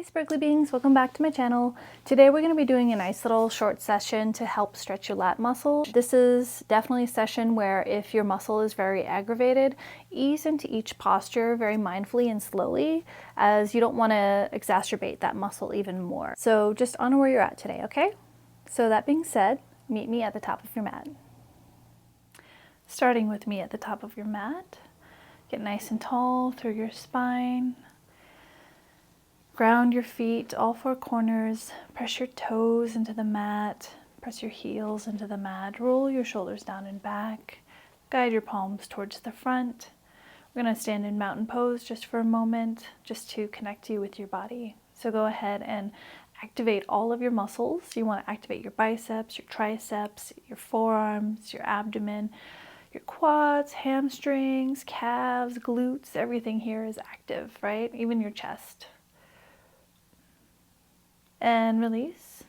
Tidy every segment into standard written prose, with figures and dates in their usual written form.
Hi sparkly beings, welcome back to my channel. Today we're going to be doing a nice little short session to help stretch your lat muscle. This is definitely a session where if your muscle is very aggravated, ease into each posture very mindfully and slowly, as you don't want to exacerbate that muscle even more. So just honor where you're at today, okay? So that being said, meet me at the top of your mat. Starting with me at the top of your mat, get nice and tall through your spine. Ground your feet, all four corners, press your toes into the mat, press your heels into the mat, roll your shoulders down and back, guide your palms towards the front. We're going to stand in mountain pose just for a moment, just to connect you with your body. So go ahead and activate all of your muscles. You want to activate your biceps, your triceps, your forearms, your abdomen, your quads, hamstrings, calves, glutes, everything here is active, right? Even your chest. And release.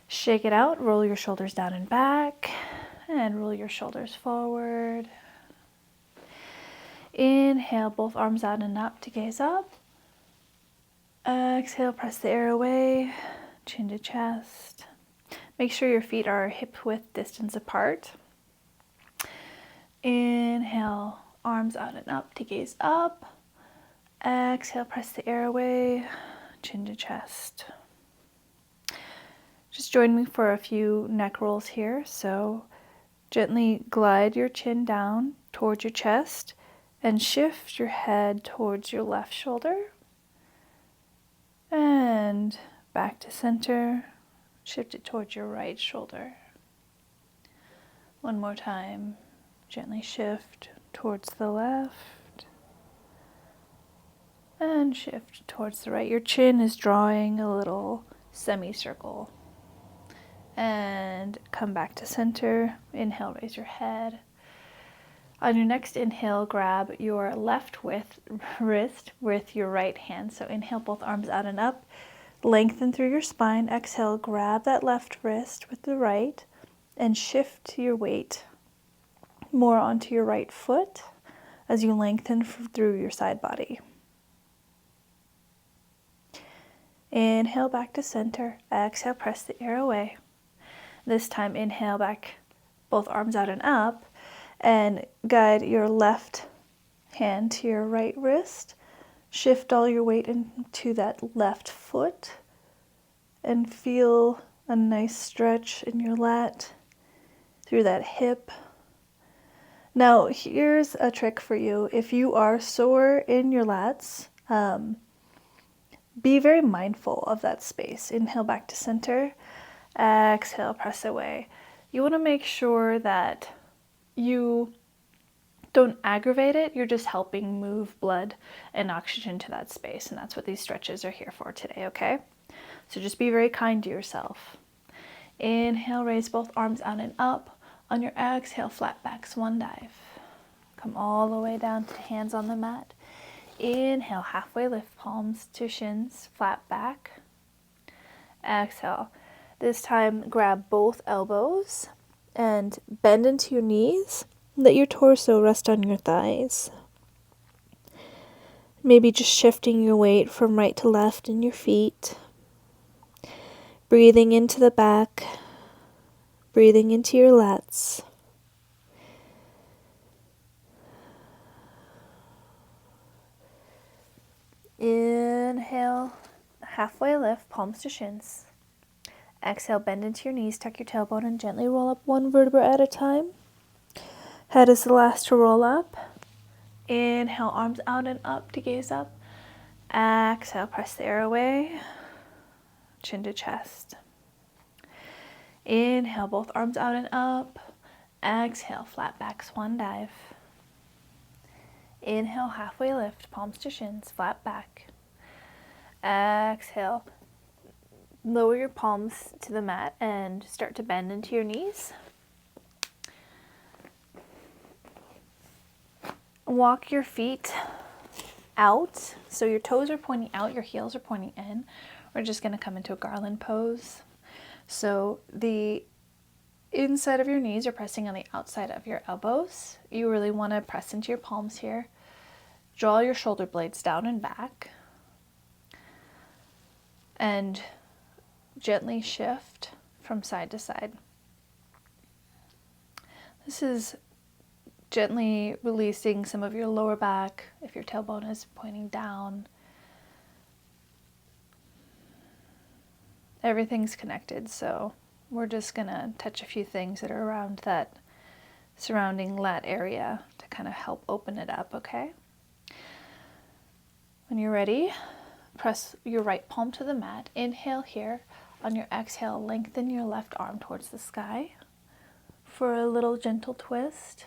Shake it out, roll your shoulders down and back, and roll your shoulders forward. Inhale, both arms out and up to gaze up. Exhale, press the air away, chin to chest. Make sure your feet are hip width distance apart. Inhale, arms out and up to gaze up. Exhale, press the air away, chin to chest. Just join me for a few neck rolls here. So gently glide your chin down towards your chest and shift your head towards your left shoulder. And back to center, shift it towards your right shoulder. One more time, gently shift towards the left and shift towards the right. Your chin is drawing a little semicircle. And come back to center. Inhale, raise your head. On your next inhale, grab your left wrist with your right hand. So inhale, both arms out and up. Lengthen through your spine. Exhale, grab that left wrist with the right and shift your weight more onto your right foot as you lengthen through your side body. Inhale, back to center. Exhale, press the air away. This time, inhale back, both arms out and up, and guide your left hand to your right wrist. Shift all your weight into that left foot and feel a nice stretch in your lat through that hip. Now, here's a trick for you. If you are sore in your lats, be very mindful of that space. Inhale back to center. Exhale, press away. You want to make sure that you don't aggravate it. You're just helping move blood and oxygen to that space. And that's what these stretches are here for today, okay? So just be very kind to yourself. Inhale, raise both arms out and up. On your exhale, flat back swan dive. Come all the way down to hands on the mat. Inhale, halfway lift, palms to shins, flat back. Exhale. This time, grab both elbows and bend into your knees. Let your torso rest on your thighs. Maybe just shifting your weight from right to left in your feet. Breathing into the back. Breathing into your lats. Inhale, halfway lift, palms to shins. Exhale, bend into your knees, tuck your tailbone, and gently roll up one vertebra at a time. Head is the last to roll up. Inhale, arms out and up to gaze up. Exhale, press the air away. Chin to chest. Inhale, both arms out and up. Exhale, flat back swan dive. Inhale, halfway lift, palms to shins, flat back. Exhale. Lower your palms to the mat and start to bend into your knees. Walk your feet out. So your toes are pointing out, your heels are pointing in. We're just going to come into a garland pose. So the inside of your knees are pressing on the outside of your elbows. You really want to press into your palms here. Draw your shoulder blades down and back. and gently shift from side to side. This is gently releasing some of your lower back if your tailbone is pointing down. Everything's connected, so we're just gonna touch a few things that are around that surrounding lat area to kind of help open it up, okay? When you're ready, press your right palm to the mat. Inhale here. On your exhale, lengthen your left arm towards the sky for a little gentle twist.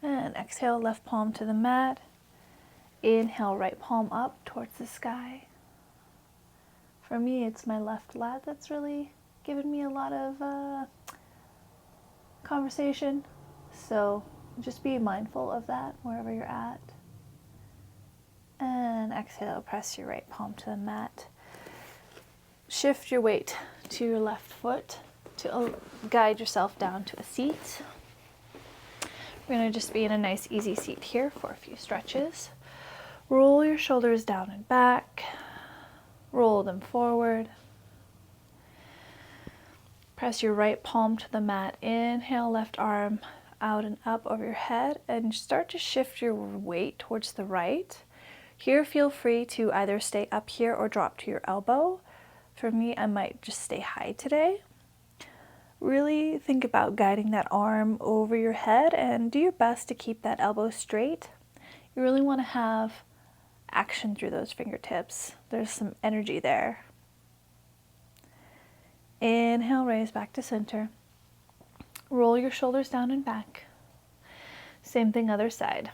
And exhale, left palm to the mat. Inhale, right palm up towards the sky. For me, it's my left lat that's really given me a lot of conversation. So just be mindful of that wherever you're at. And exhale, press your right palm to the mat. Shift your weight to your left foot to guide yourself down to a seat. We're going to just be in a nice easy seat here for a few stretches. Roll your shoulders down and back. Roll them forward. Press your right palm to the mat. Inhale, left arm out and up over your head, and start to shift your weight towards the right. Here, feel free to either stay up here or drop to your elbow. For me, I might just stay high today. Really think about guiding that arm over your head and do your best to keep that elbow straight. You really want to have action through those fingertips. There's some energy there. Inhale, raise back to center. Roll your shoulders down and back. Same thing, other side.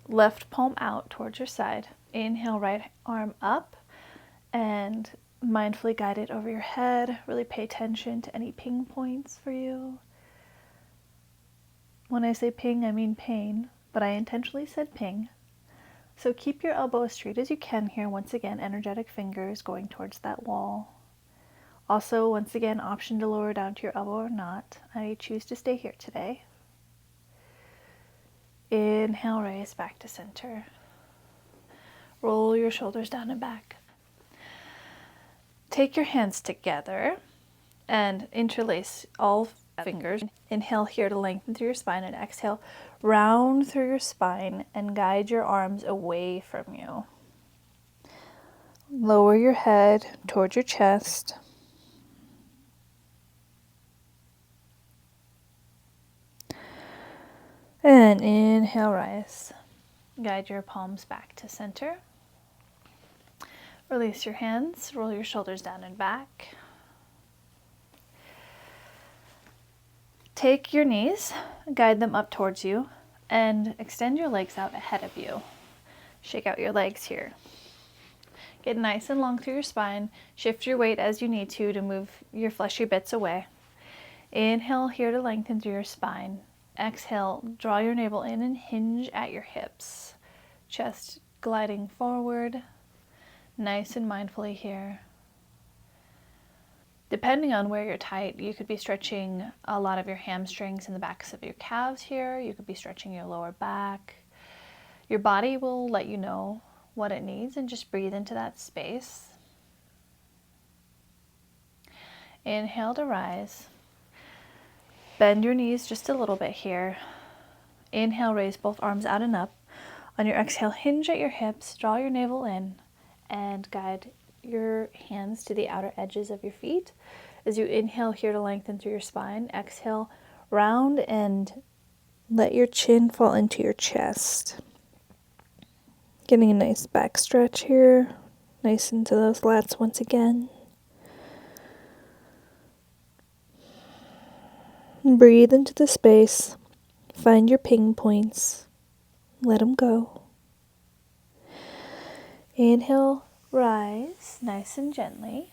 Left palm out towards your side. Inhale, right arm up and mindfully guide it over your head. Really pay attention to any ping points for you. When I say ping, I mean pain, but I intentionally said ping. So keep your elbow as straight as you can here. Once again, energetic fingers going towards that wall. Also, once again, option to lower down to your elbow or not. I choose to stay here today. Inhale, raise back to center. Roll your shoulders down and back. Take your hands together and interlace all fingers. Inhale here to lengthen through your spine, and exhale, round through your spine and guide your arms away from you. Lower your head towards your chest. And inhale, rise. Guide your palms back to center. Release your hands, roll your shoulders down and back. Take your knees, guide them up towards you, and extend your legs out ahead of you. Shake out your legs here. Get nice and long through your spine. Shift your weight as you need to move your fleshy bits away. Inhale here to lengthen through your spine. Exhale, draw your navel in and hinge at your hips. Chest gliding forward, nice and mindfully here. Depending on where you're tight, you could be stretching a lot of your hamstrings and the backs of your calves here. You could be stretching your lower back. Your body will let you know what it needs, and just breathe into that space. Inhale to rise. Bend your knees just a little bit here. Inhale, raise both arms out and up. On your exhale, hinge at your hips, draw your navel in, and guide your hands to the outer edges of your feet. As you inhale here to lengthen through your spine, exhale, round and let your chin fall into your chest. Getting a nice back stretch here, nice into those lats once again. Breathe into the space. Find your ping points. Let them go. Inhale, rise nice and gently.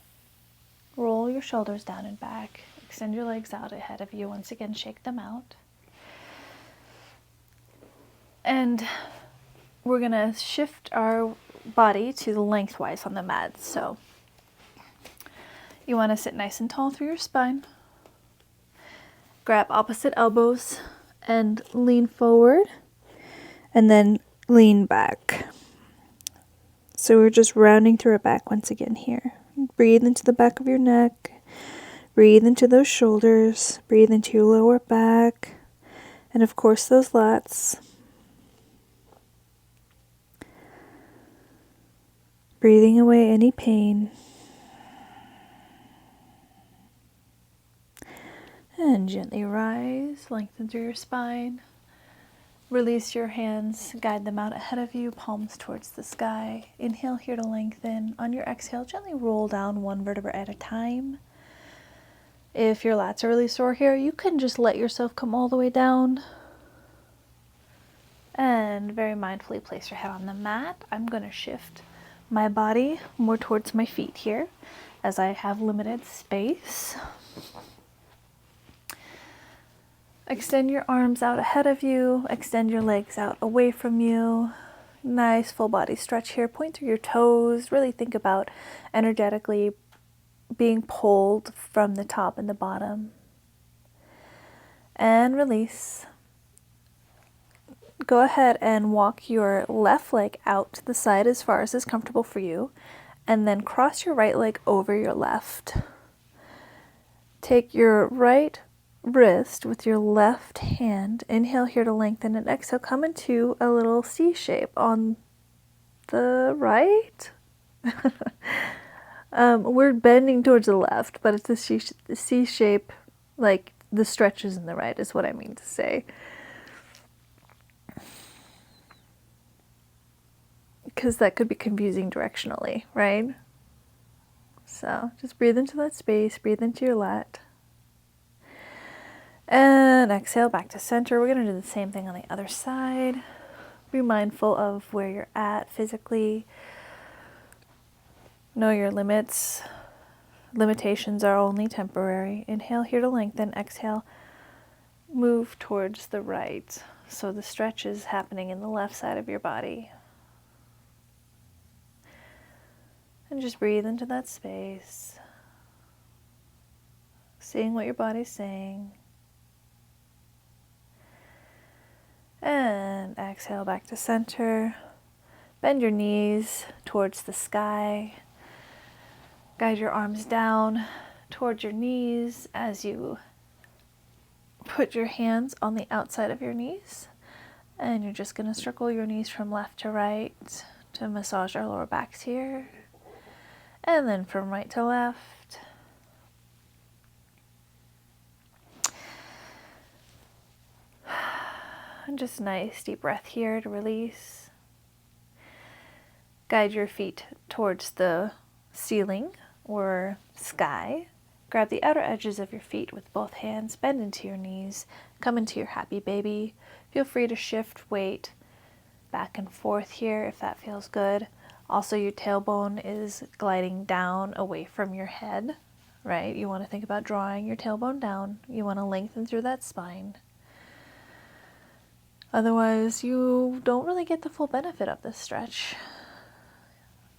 Roll your shoulders down and back. Extend your legs out ahead of you. Once again, shake them out. And we're going to shift our body to the lengthwise on the mat. So you want to sit nice and tall through your spine. Grab opposite elbows and lean forward, and then lean back. So we're just rounding through our back once again here. Breathe into the back of your neck. Breathe into those shoulders. Breathe into your lower back. And of course those lats. Breathing away any pain. And gently rise, lengthen through your spine. Release your hands, guide them out ahead of you, palms towards the sky. Inhale here to lengthen. On your exhale, gently roll down one vertebra at a time. If your lats are really sore here, you can just let yourself come all the way down. And very mindfully place your head on the mat. I'm going to shift my body more towards my feet here as I have limited space. Extend your arms out ahead of you. Extend your legs out away from you. Nice full body stretch here. Point through your toes. Really think about energetically being pulled from the top and the bottom. And release. Go ahead and walk your left leg out to the side as far as is comfortable for you, and then cross your right leg over your left. Take your right wrist with your left hand. Inhale here to lengthen, and exhale, come into a little C shape on the right. We're bending towards the left, but it's a C shape, like the stretch is in the right, is what I mean to say. Because that could be confusing directionally, right? So just breathe into that space, breathe into your lat. And exhale back to center. We're going to do the same thing on the other side. Be mindful of where you're at physically. Know your limits. Limitations are only temporary. Inhale here to lengthen. Exhale, move towards the right. So the stretch is happening in the left side of your body. And just breathe into that space. Seeing what your body's saying. And exhale back to center. Bend your knees towards the sky. Guide your arms down towards your knees as you put your hands on the outside of your knees. And you're just going to circle your knees from left to right to massage our lower backs here. And then from right to left. And just nice deep breath here to release. Guide your feet towards the ceiling or sky. Grab the outer edges of your feet with both hands. Bend into your knees. Come into your happy baby. Feel free to shift weight back and forth here if that feels good. Also, your tailbone is gliding down away from your head, right? You want to think about drawing your tailbone down. You want to lengthen through that spine. Otherwise, you don't really get the full benefit of this stretch.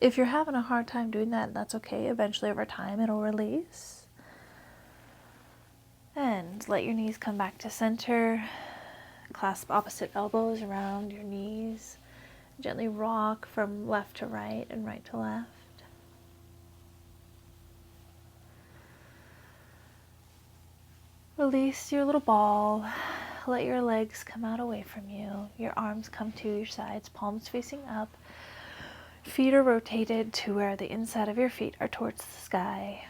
If you're having a hard time doing that, that's okay. Eventually, over time, it'll release. And let your knees come back to center. Clasp opposite elbows around your knees. Gently rock from left to right and right to left. Release your little ball. Let your legs come out away from you. Your arms come to your sides, palms facing up. Feet are rotated to where the inside of your feet are towards the sky.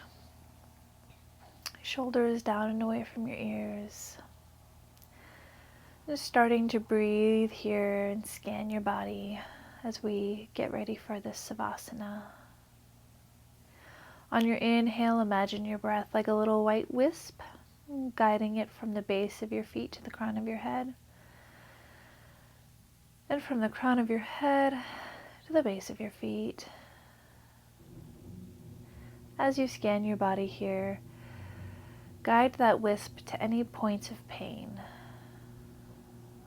Shoulders down and away from your ears. Just starting to breathe here and scan your body as we get ready for this Savasana. On your inhale, imagine your breath like a little white wisp, guiding it from the base of your feet to the crown of your head. And from the crown of your head to the base of your feet. As you scan your body here, guide that wisp to any points of pain.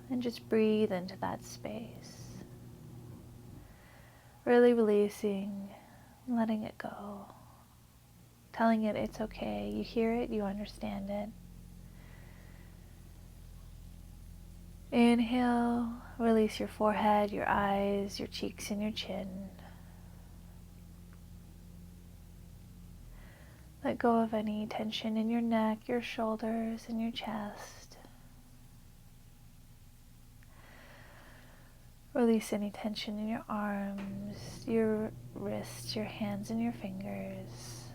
And just breathe into that space. Really releasing, letting it go. Telling it it's okay. You hear it, you understand it. Inhale, release your forehead, your eyes, your cheeks, and your chin. Let go of any tension in your neck, your shoulders, and your chest. Release any tension in your arms, your wrists, your hands, and your fingers.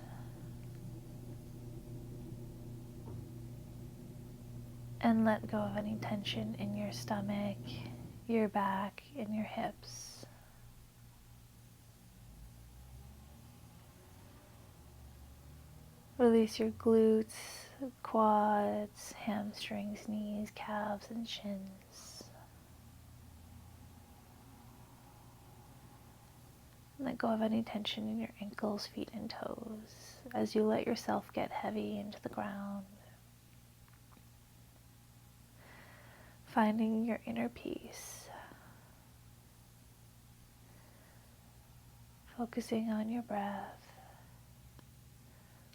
And let go of any tension in your stomach, your back, and your hips. Release your glutes, quads, hamstrings, knees, calves, and shins. Let go of any tension in your ankles, feet, and toes as you let yourself get heavy into the ground. Finding your inner peace. Focusing on your breath.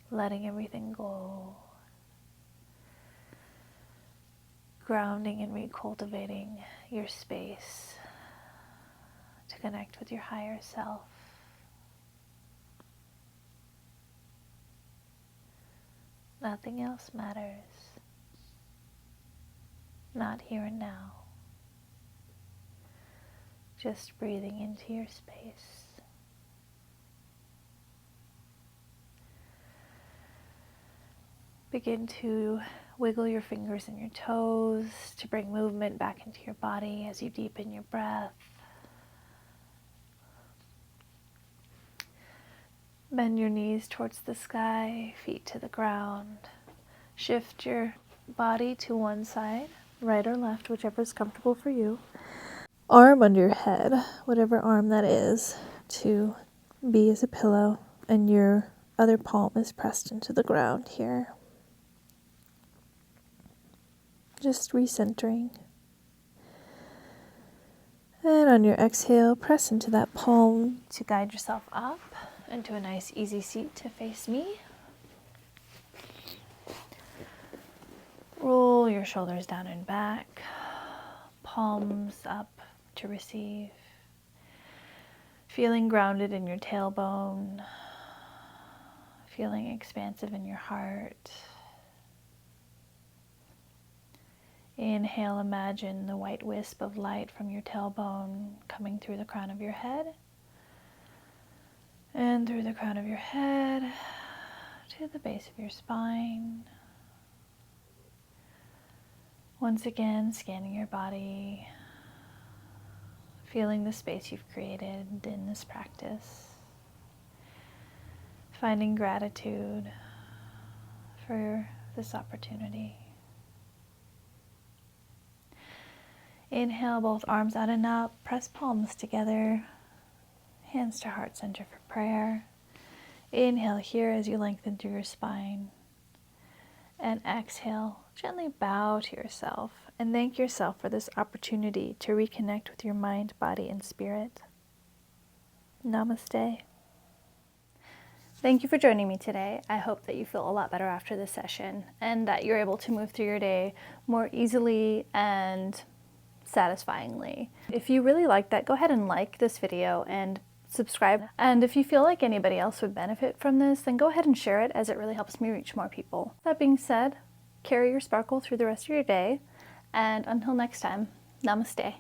Letting everything go. Grounding and recultivating your space to connect with your higher self. Nothing else matters. Not here and now. Just breathing into your space. Begin to wiggle your fingers and your toes to bring movement back into your body as you deepen your breath. Bend your knees towards the sky, feet to the ground. Shift your body to one side, right or left, whichever is comfortable for you. Arm under your head, whatever arm that is, to be as a pillow, and your other palm is pressed into the ground here. Just recentering. And on your exhale, press into that palm to guide yourself up into a nice easy seat to face me. Roll your shoulders down and back, palms up to receive. Feeling grounded in your tailbone, feeling expansive in your heart. Inhale, imagine the white wisp of light from your tailbone coming through the crown of your head. And through the crown of your head to the base of your spine. Once again, scanning your body, feeling the space you've created in this practice. Finding gratitude for this opportunity. Inhale, both arms out and up, press palms together. Hands to heart center for prayer. Inhale here as you lengthen through your spine. And exhale, gently bow to yourself and thank yourself for this opportunity to reconnect with your mind, body, and spirit. Namaste. Thank you for joining me today. I hope that you feel a lot better after this session and that you're able to move through your day more easily and satisfyingly. If you really like that, go ahead and like this video and subscribe. And if you feel like anybody else would benefit from this, then go ahead and share it, as it really helps me reach more people. That being said, carry your sparkle through the rest of your day, and until next time, namaste.